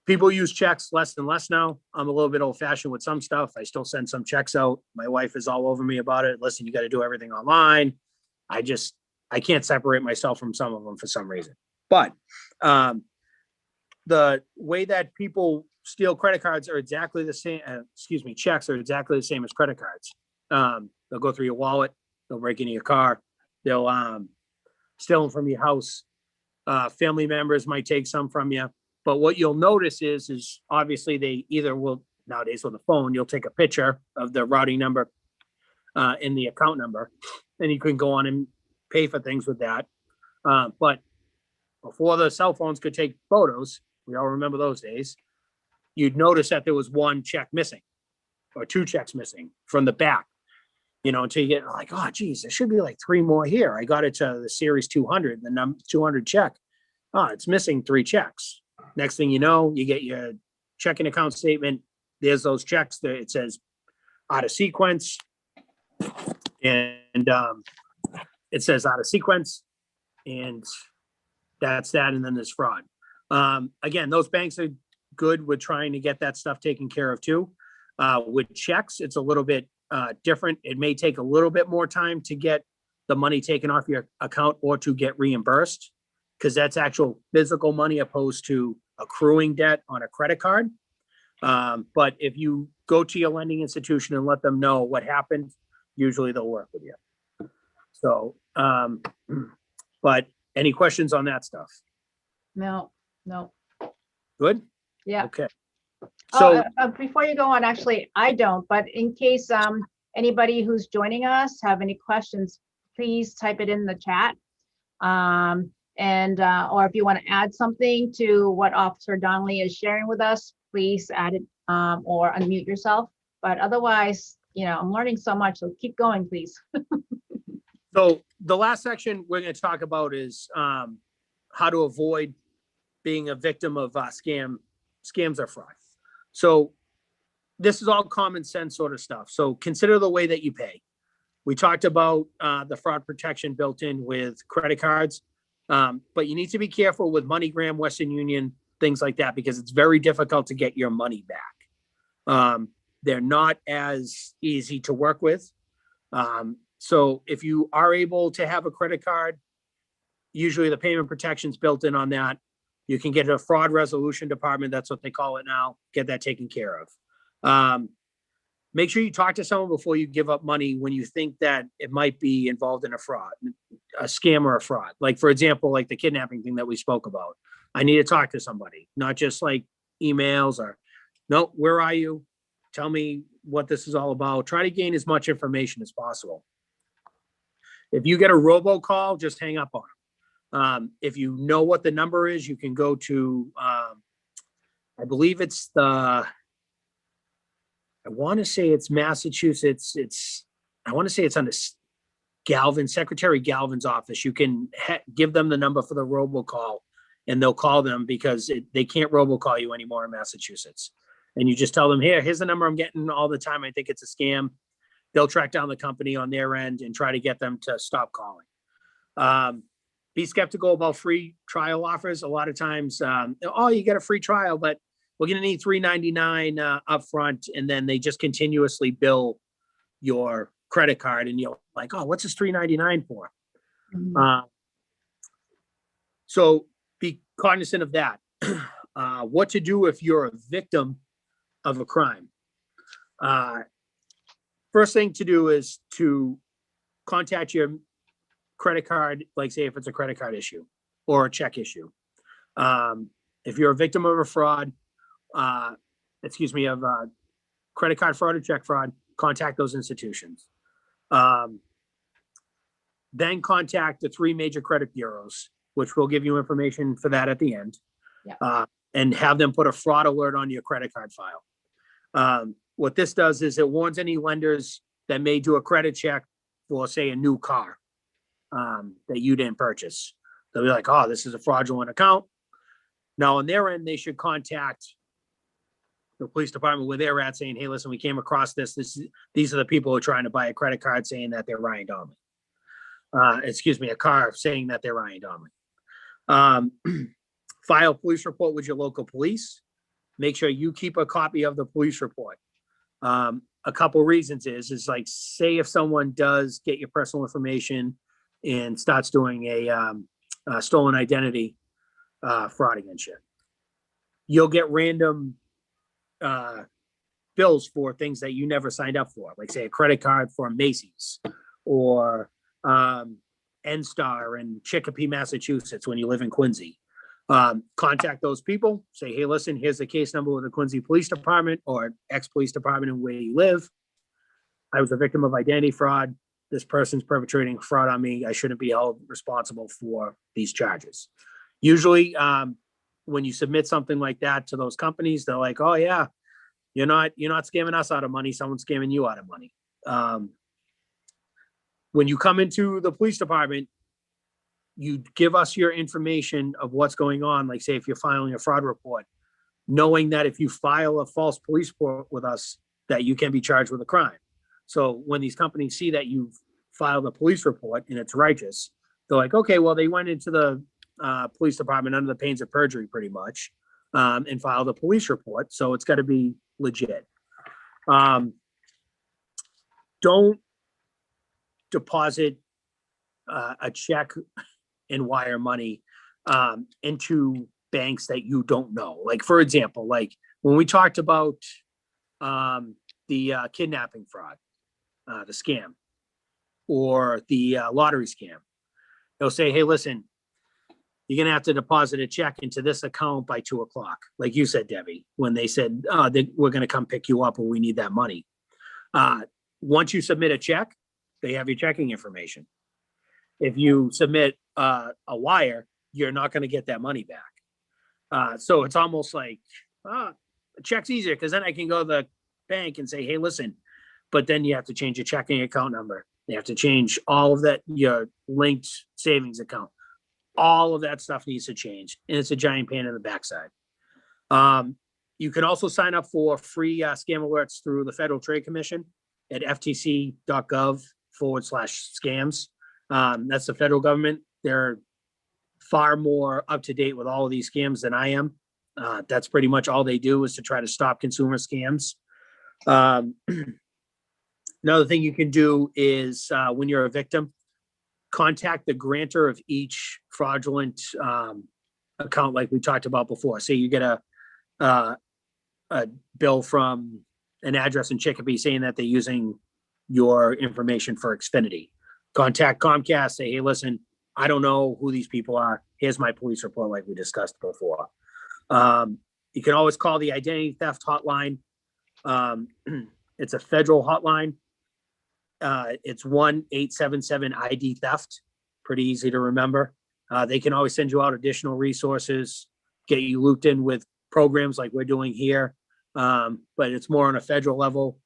People use checks less and less now. I'm a little bit old fashioned with some stuff. I still send some checks out. My wife is all over me about it. Listen, you got to do everything online. I can't separate myself from some of them for some reason. But the way that people steal credit cards are exactly the same. Checks are exactly the same as credit cards. They'll go through your wallet. They'll break into your car. They'll steal them from your house. Family members might take some from you. But what you'll notice is obviously they either will, nowadays with the phone, you'll take a picture of the routing number and the account number, and you can go on and pay for things with that. But before the cell phones could take photos, we all remember those days, you'd notice that there was 1 check missing or 2 checks missing from the back. Until you get like, oh, geez, there should be like 3 more here. I got it to the series 200, the number 200 check. Oh, it's missing 3 checks. Next thing you know, you get your checking account statement. There's those checks that it says out of sequence. And it says out of sequence, and that's that. And then there's fraud. Again, those banks are good with trying to get that stuff taken care of too. With checks, it's a little bit different. It may take a little bit more time to get the money taken off your account or to get reimbursed, because that's actual physical money opposed to accruing debt on a credit card. But if you go to your lending institution and let them know what happened, usually they'll work with you. So, but any questions on that stuff? No. Good? Yeah. Okay. So, Before you go on, actually, I don't, but in case anybody who's joining us have any questions, please type it in the chat. Or if you want to add something to what Officer Donnelly is sharing with us, please add it or unmute yourself. But otherwise, I'm learning so much, so keep going, please. so the last section we're going to talk about is how to avoid being a victim of scams or fraud. So this is all common sense sort of stuff. So consider the way that you pay. We talked about the fraud protection built in with credit cards, but you need to be careful with MoneyGram, Western Union, things like that, because it's very difficult to get your money back. They're not as easy to work with. So if you are able to have a credit card, usually the payment protection's built in on that. You can get a fraud resolution department. That's what they call it now. Get that taken care of. Make sure you talk to someone before you give up money when you think that it might be involved in a fraud, a scam or a fraud. Like, for example, like the kidnapping thing that we spoke about. I need to talk to somebody, not just like emails or, no, where are you? Tell me what this is all about. Try to gain as much information as possible. If you get a robocall, just hang up on them. If you know what the number is, you can go to, I believe it's I want to say it's Massachusetts. I want to say it's under Secretary Galvin's office. You can give them the number for the robocall and they'll call them, because they can't robocall you anymore in Massachusetts. And you just tell them, here's the number I'm getting all the time. I think it's a scam. They'll track down the company on their end and try to get them to stop calling. Be skeptical about free trial offers. A lot of times, you get a free trial, but we're going to need $3.99 up front. And then they just continuously bill your credit card. And you're like, oh, what's this $3.99 for? Mhm. So be cognizant of that. What to do if you're a victim of a crime. First thing to do is to contact your credit card, like say if it's a credit card issue or a check issue. If you're a victim of a fraud, of credit card fraud or check fraud, contact those institutions. Then contact the 3 major credit bureaus, which will give you information for that at the end. Yeah. And have them put a fraud alert on your credit card file. What this does is it warns any lenders that may do a credit check for, say, a new car that you didn't purchase. They'll be like, oh, this is a fraudulent account. Now, on their end, they should contact the police department where they're at, saying, hey, listen, we came across this. These are the people who are trying to buy a credit card saying that they're Ryan Donnelly. A car saying that they're Ryan Donnelly. File a police report with your local police. Make sure you keep a copy of the police report. A couple reasons is like, say if someone does get your personal information and starts doing a stolen identity fraud against you, you'll get random bills for things that you never signed up for, like say a credit card for Macy's or N-Star in Chicopee, Massachusetts, when you live in Quincy. Contact those people, say, hey, listen, here's the case number with the Quincy Police Department or ex-police department and where you live. I was a victim of identity fraud. This person's perpetrating fraud on me. I shouldn't be held responsible for these charges. Usually, when you submit something like that to those companies, they're like, oh yeah, you're not scamming us out of money. Someone's scamming you out of money. When you come into the police department, you give us your information of what's going on. Like say, if you're filing a fraud report, knowing that if you file a false police report with us, that you can be charged with a crime. So when these companies see that you've file the police report and it's righteous, they're like, okay, well, they went into the police department under the pains of perjury pretty much, and filed a police report. So it's got to be legit. Don't deposit a check and wire money into banks that you don't know. Like, for example, like when we talked about the kidnapping fraud, the scam, or the lottery scam, they'll say, hey, listen, you're going to have to deposit a check into this account by 2:00. Like you said, Debbie, when they said, we're going to come pick you up and we need that money. Once you submit a check, they have your checking information. If you submit a wire, you're not going to get that money back. So it's almost like, a check's easier because then I can go to the bank and say, hey, listen, but then you have to change your checking account number. You have to change all of that, your linked savings account. All of that stuff needs to change, and it's a giant pain in the backside. You can also sign up for free scam alerts through the Federal Trade Commission at ftc.gov/scams. That's the federal government. They're far more up to date with all of these scams than I am. That's pretty much all they do is to try to stop consumer scams. Another thing you can do is when you're a victim, contact the grantor of each fraudulent account, like we talked about before. Say you get a bill from an address in Chicopee saying that they're using your information for Xfinity. Contact Comcast, say, hey, listen, I don't know who these people are. Here's my police report, like we discussed before. You can always call the identity theft hotline. It's a federal hotline. It's 1-877-ID theft. Pretty easy to remember. They can always send you out additional resources, get you looped in with programs like we're doing here. But it's more on a federal level.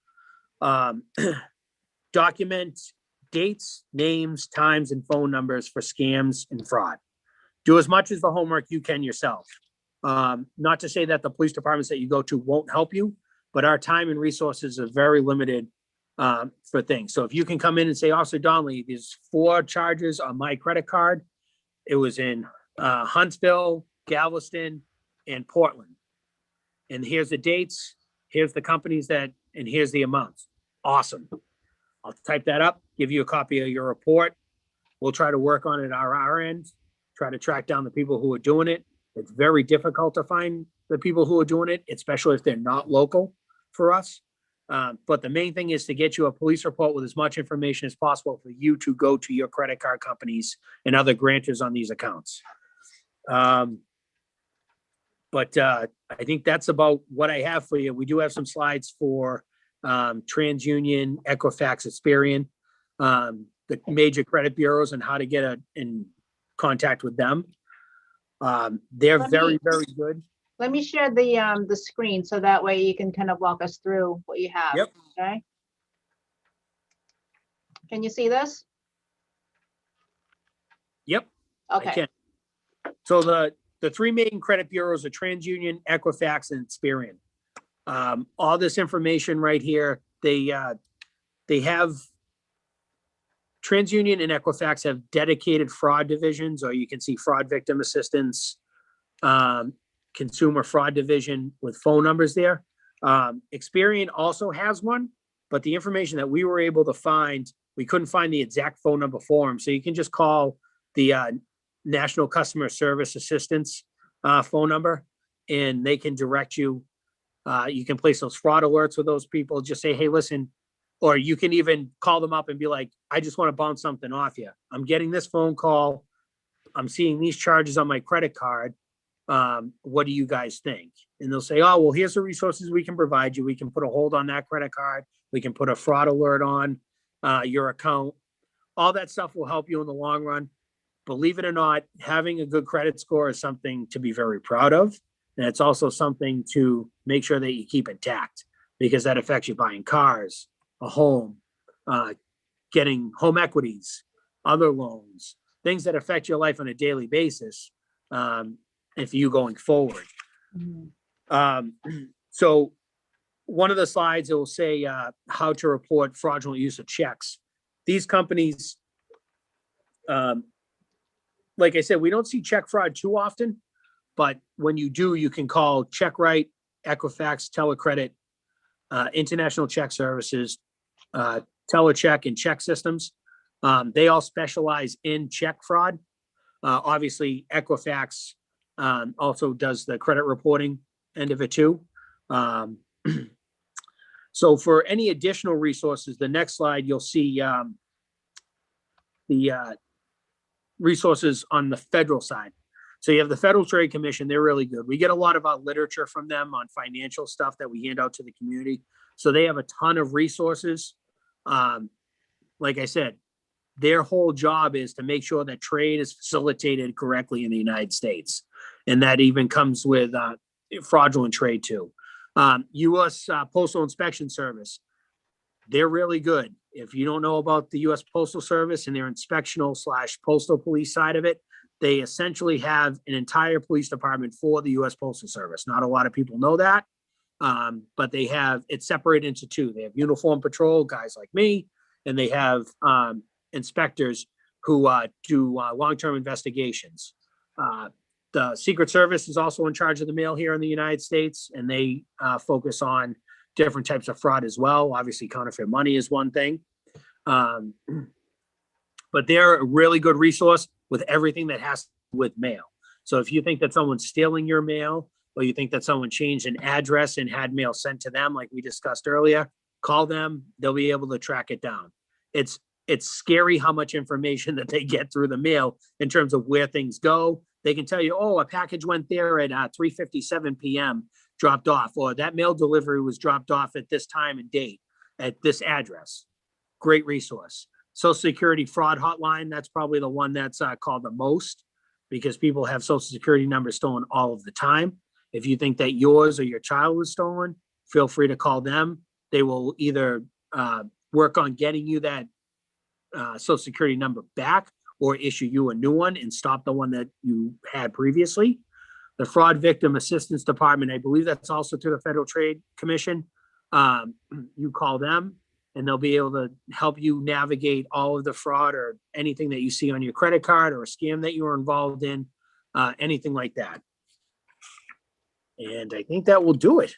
Document dates, names, times, and phone numbers for scams and fraud. Do as much as the homework you can yourself. Not to say that the police departments that you go to won't help you, but our time and resources are very limited for things. So if you can come in and say, Officer Donnelly, there's 4 charges on my credit card. It was in Huntsville, Galveston, and Portland. And here's the dates, here's the companies and here's the amounts. Awesome. I'll type that up, give you a copy of your report. We'll try to work on it at our end, try to track down the people who are doing it. It's very difficult to find the people who are doing it, especially if they're not local for us. But the main thing is to get you a police report with as much information as possible for you to go to your credit card companies and other grantors on these accounts. But I think that's about what I have for you. We do have some slides for TransUnion, Equifax, Experian, the major credit bureaus, and how to get in contact with them. They're very good. Let me share the screen so that way you can kind of walk us through what you have. Yep. Okay. Can you see this? Yep. Okay. I can. So the 3 main credit bureaus are TransUnion, Equifax, and Experian. All this information right here, they have TransUnion and Equifax have dedicated fraud divisions, or you can see fraud victim assistance, consumer fraud division with phone numbers there. Experian also has one, but the information that we were able to find, we couldn't find the exact phone number for them. So you can just call the National Customer Service Assistance phone number, and they can direct you. You can place those fraud alerts with those people. Just say, hey, listen, or you can even call them up and be like, I just want to bounce something off you. I'm getting this phone call. I'm seeing these charges on my credit card. What do you guys think? And they'll say, oh, well, here's the resources we can provide you. We can put a hold on that credit card. We can put a fraud alert on your account. All that stuff will help you in the long run. Believe it or not, having a good credit score is something to be very proud of. And it's also something to make sure that you keep intact, because that affects you buying cars, a home, getting home equities, other loans, things that affect your life on a daily basis. And for you going forward. So one of the slides, it will say how to report fraudulent use of checks. these companies, like I said, we don't see check fraud too often, but when you do, you can call CheckRight, Equifax, Telecredit, International Check Services, Telecheck, and Check Systems. They all specialize in check fraud. Obviously, Equifax also does the credit reporting end of it too. So for any additional resources, the next slide, you'll see the resources on the federal side. So you have the Federal Trade Commission. They're really good. We get a lot of our literature from them on financial stuff that we hand out to the community. So they have a ton of resources. Like I said, their whole job is to make sure that trade is facilitated correctly in the United States. And that even comes with fraudulent trade too. U.S. Postal Inspection Service, they're really good. If you don't know about the U.S. Postal Service and their inspectional / postal police side of it, they essentially have an entire police department for the U.S. Postal Service. Not a lot of people know that, but they have it separated into two. They have uniform patrol guys like me, and they have inspectors who do long-term investigations. The Secret Service is also in charge of the mail here in the United States, and they focus on different types of fraud as well. Obviously, counterfeit money is one thing. But they're a really good resource with everything that has to do with mail. So if you think that someone's stealing your mail, or you think that someone changed an address and had mail sent to them, like we discussed earlier, call them. They'll be able to track it down. It's scary how much information that they get through the mail in terms of where things go. They can tell you, oh, a package went there at 3:57 p.m., dropped off, or that mail delivery was dropped off at this time and date at this address. Great resource. Social Security fraud hotline, that's probably the one that's called the most, because people have Social Security numbers stolen all of the time. If you think that yours or your child was stolen, feel free to call them. They will either work on getting you that Social Security number back, or issue you a new one and stop the one that you had previously. The Fraud Victim Assistance Department, I believe that's also through the Federal Trade Commission. You call them and they'll be able to help you navigate all of the fraud or anything that you see on your credit card or a scam that you were involved in, anything like that. And I think that will do it.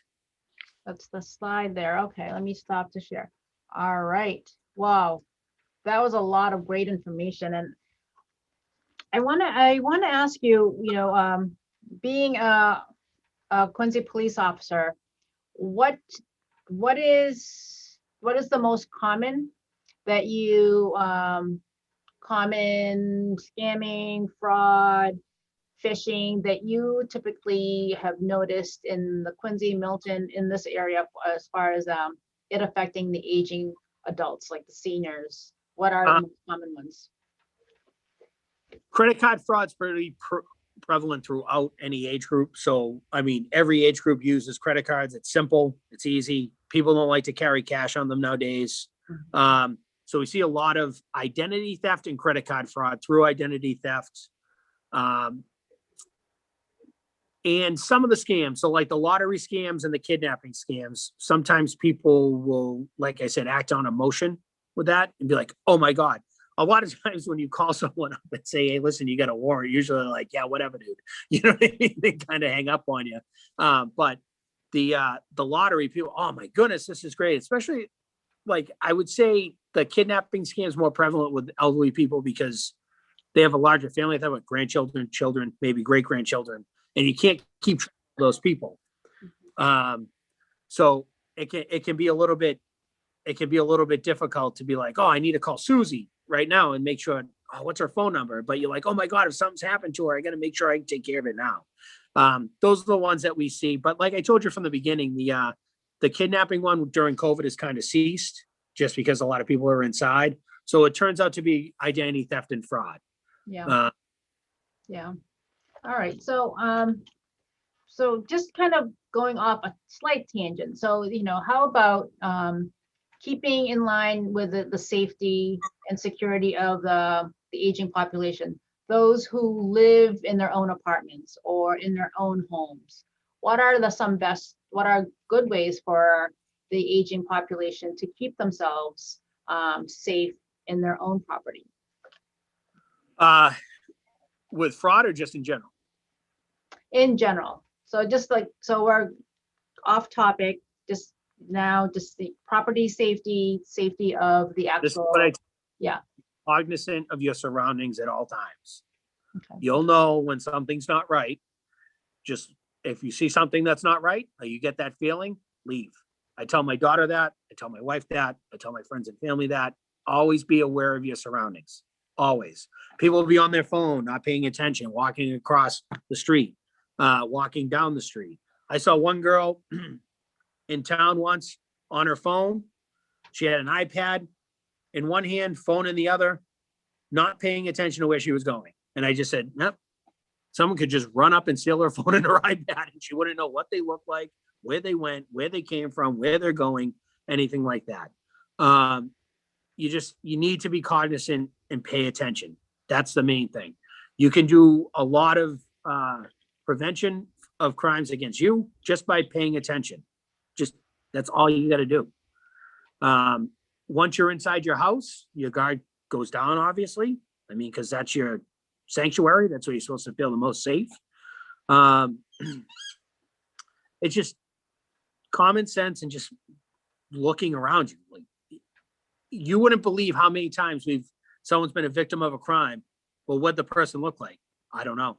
That's the slide there. Okay, let me stop to share. All right. Wow. That was a lot of great information. And I want to ask you, being a Quincy police officer, what is the most common that you common scamming, fraud, phishing that you typically have noticed in the Quincy, Milton, in this area, as far as it affecting the aging adults, like the seniors? What are the most common ones? Credit card fraud's pretty prevalent throughout any age group. So, I mean, every age group uses credit cards. It's simple. It's easy. People don't like to carry cash on them nowadays. So we see a lot of identity theft and credit card fraud through identity theft. And some of the scams, so like the lottery scams and the kidnapping scams, sometimes people will, like I said, act on emotion with that and be like, oh my God. A lot of times when you call someone up and say, hey, listen, you got a warrant, usually they're like, yeah, whatever, dude. You know what I mean? They kind of hang up on you. But the lottery people, oh my goodness, this is great. Especially, like, I would say the kidnapping scam is more prevalent with elderly people because they have a larger family. They have grandchildren, children, maybe great grandchildren, and you can't keep track of those people. So it can be a little bit difficult to be like, oh, I need to call Susie right now and make sure, oh, what's her phone number? But you're like, oh my God, if something's happened to her, I got to make sure I can take care of it now. Those are the ones that we see. But like I told you from the beginning, the kidnapping one during COVID has kind of ceased just because a lot of people are inside. So it turns out to be identity theft and fraud. Yeah. Yeah. All right. So, so just kind of going off a slight tangent. So, how about keeping in line with the safety and security of the aging population, those who live in their own apartments or in their own homes? What are what are good ways for the aging population to keep themselves safe in their own property? With fraud or just in general? In general. So just like, so we're off topic, just now, just the property safety of the This is actual, what I yeah. cognizant of your surroundings at all times. Okay. You'll know when something's not right. Just if you see something that's not right, or you get that feeling, leave. I tell my daughter that. I tell my wife that. I tell my friends and family that. Always be aware of your surroundings. Always. People will be on their phone, not paying attention, walking across the street, walking down the street. I saw one girl in town once on her phone. She had an iPad in one hand, phone in the other, not paying attention to where she was going. And I just said, nope. Someone could just run up and steal her phone and her iPad, and she wouldn't know what they look like, where they went, where they came from, where they're going, anything like that. You need to be cognizant and pay attention. That's the main thing. You can do a lot of prevention of crimes against you just by paying attention. Just that's all you got to do. Once you're inside your house, your guard goes down, obviously. I mean, because that's your sanctuary. That's where you're supposed to feel the most safe. It's just common sense and just looking around you. Like, you wouldn't believe how many times someone's been a victim of a crime. Well, what'd the person look like? I don't know.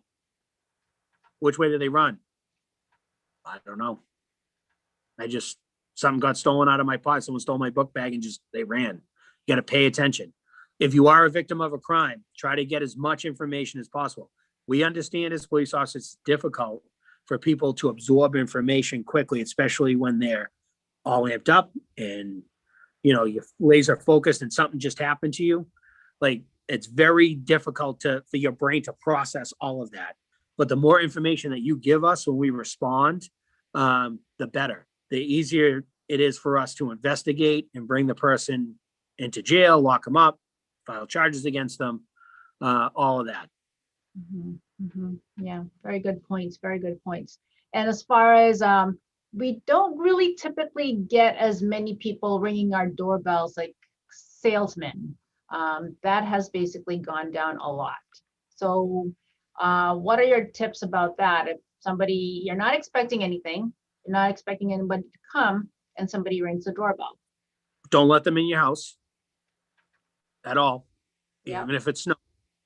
Which way did they run? I don't know. Something got stolen out of my pot. Someone stole my book bag and they ran. You got to pay attention. If you are a victim of a crime, try to get as much information as possible. We understand as police officers, it's difficult for people to absorb information quickly, especially when they're all amped up and, you're laser focused and something just happened to you. Like, it's very difficult for your brain to process all of that. But the more information that you give us when we respond, the better. The easier it is for us to investigate and bring the person into jail, lock them up, file charges against them, all of that. Yeah, very good points. Very good points. And as far as we don't really typically get as many people ringing our doorbells like salesmen. That has basically gone down a lot. So what are your tips about that? If you're not expecting anything, you're not expecting anybody to come, and somebody rings the doorbell. Don't let them in your house at all. Yeah. Even if it's snow,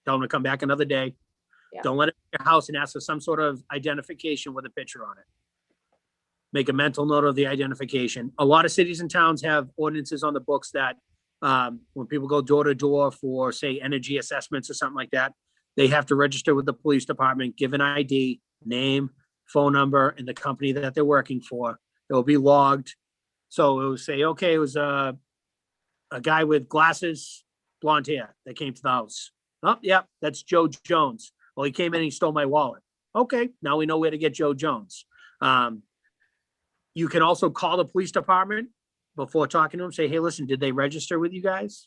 tell them to come back another day. Yeah. Don't let it in your house and ask for some sort of identification with a picture on it. Make a mental note of the identification. A lot of cities and towns have ordinances on the books that when people go door to door for, say, energy assessments or something like that, they have to register with the police department, give an ID, name, phone number, and the company that they're working for. It will be logged. So it will say, okay, it was a guy with glasses, blonde hair that came to the house. Oh, yeah, that's Joe Jones. Well, he came in and he stole my wallet. Okay, now we know where to get Joe Jones. You can also call the police department before talking to them. Say, hey, listen, did they register with you guys?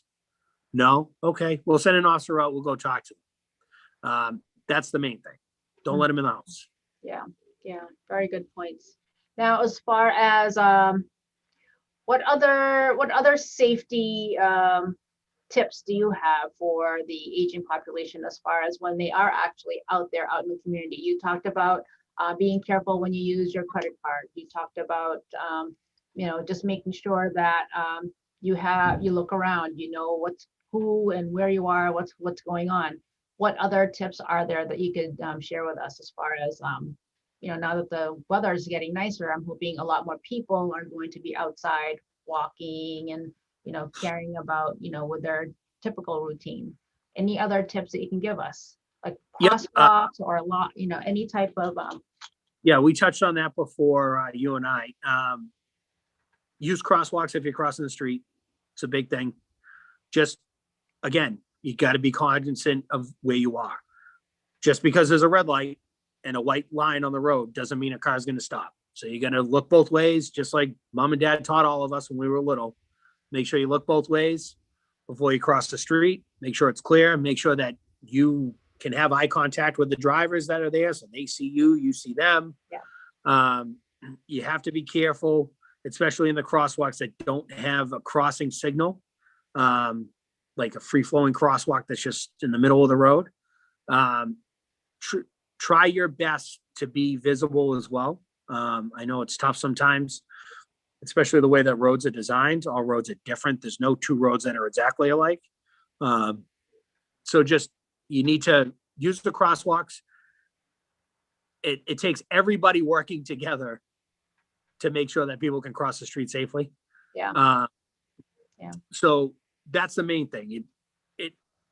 No? Okay, we'll send an officer out. We'll go talk to them. That's the main thing. Don't let them in the house. Yeah, very good points. Now, as far as what other safety tips do you have for the aging population as far as when they are actually out there, out in the community? You talked about being careful when you use your credit card. You talked about, just making sure that you look around, who and where you are, what's going on. What other tips are there that you could share with us as far as, now that the weather is getting nicer, I'm hoping a lot more people are going to be outside walking and, caring about, with their typical routine. Any other tips that you can give us? Like crosswalks or a lot, any type of. Yeah, we touched on that before, you and I. Use crosswalks if you're crossing the street. It's a big thing. Just, again, you got to be cognizant of where you are. Just because there's a red light and a white line on the road doesn't mean a car's going to stop. So you're going to look both ways, just like mom and dad taught all of us when we were little. Make sure you look both ways before you cross the street. Make sure it's clear. Make sure that you can have eye contact with the drivers that are there so they see you, you see them. Yeah. You have to be careful, especially in the crosswalks that don't have a crossing signal. like a free flowing crosswalk that's just in the middle of the road. Try your best to be visible as well. I know it's tough sometimes, especially the way that roads are designed. All roads are different. There's no two roads that are exactly alike. So just, you need to use the crosswalks. It takes everybody working together to make sure that people can cross the street safely. Yeah. So that's the main thing.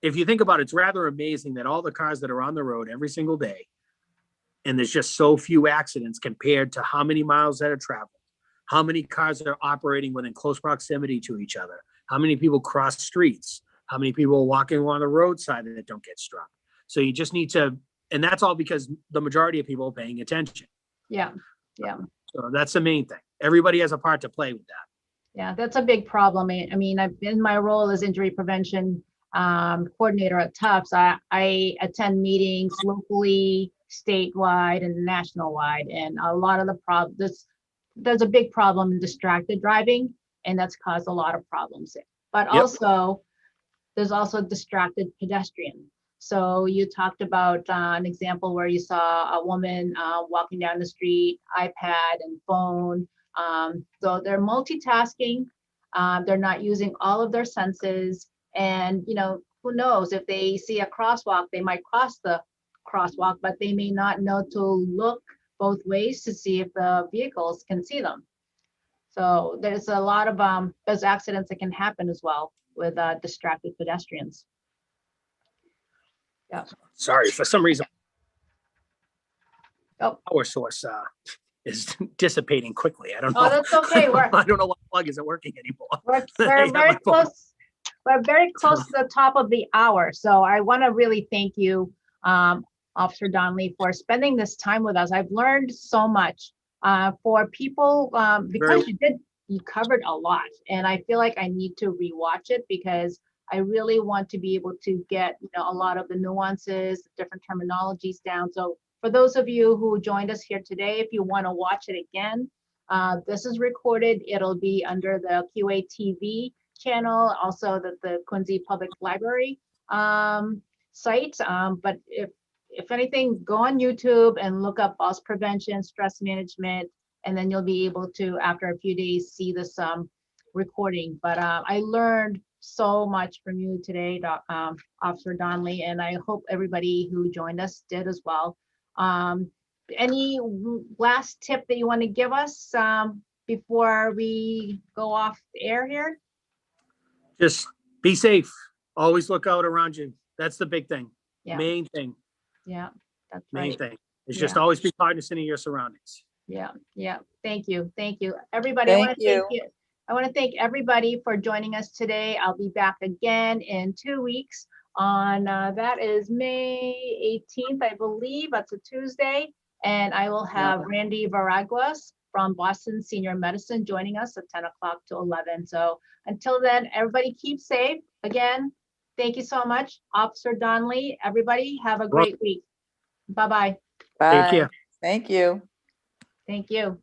If you think about it, it's rather amazing that all the cars that are on the road every single day, and there's just so few accidents compared to how many miles that are traveled, how many cars are operating within close proximity to each other, how many people cross streets, how many people are walking along the roadside that don't get struck. So you just need to, and that's all because the majority of people are paying attention. Yeah. So that's the main thing. Everybody has a part to play with that. Yeah, that's a big problem. I mean, I've been my role as injury prevention coordinator at Tufts. I attend meetings locally, statewide, and national wide, and a lot of the problems, there's a big problem in distracted driving, and that's caused a lot of problems. But also, there's also distracted pedestrian. So you talked about an example where you saw a woman walking down the street, iPad and phone. So they're multitasking. They're not using all of their senses. And, who knows, if they see a crosswalk, they might cross the crosswalk, but they may not know to look both ways to see if the vehicles can see them. So there's a lot of those accidents that can happen as well with distracted pedestrians. Yeah. Sorry, for some reason, Oh. Power source is dissipating quickly. I don't know. Oh, that's okay. I don't know what plug isn't working anymore. We're very close. We're very close to the top of the hour. So I want to really thank you, Officer Donnelly, for spending this time with us. I've learned so much for people because you covered a lot, and I feel like I need to rewatch it because I really want to be able to get a lot of the nuances, different terminologies down. So for those of you who joined us here today, if you want to watch it again, this is recorded. It'll be under the QATV channel, also the Quincy Public Library site. But if anything, go on YouTube and look up false prevention, stress management, and then you'll be able to, after a few days, see this recording. But I learned so much from you today, Officer Donnelly, and I hope everybody who joined us did as well. Any last tip that you want to give us before we go off the air here? Just be safe. Always look out around you. That's the big thing. Yeah. Main thing. Yeah, that's Main right. thing. It's just always be cognizant of your surroundings. Yeah. Thank you. Everybody, I want to thank everybody for joining us today. I'll be back again in 2 weeks on, that is May 18th, I believe. That's a Tuesday. And I will have Randy Varaguas from Boston Senior Medicine joining us at 10 o'clock to 11. So until then, everybody keep safe. Again, thank you so much, Officer Donnelly. Everybody have a great week. Bye-bye. Bye. Take care. Thank you. Thank you.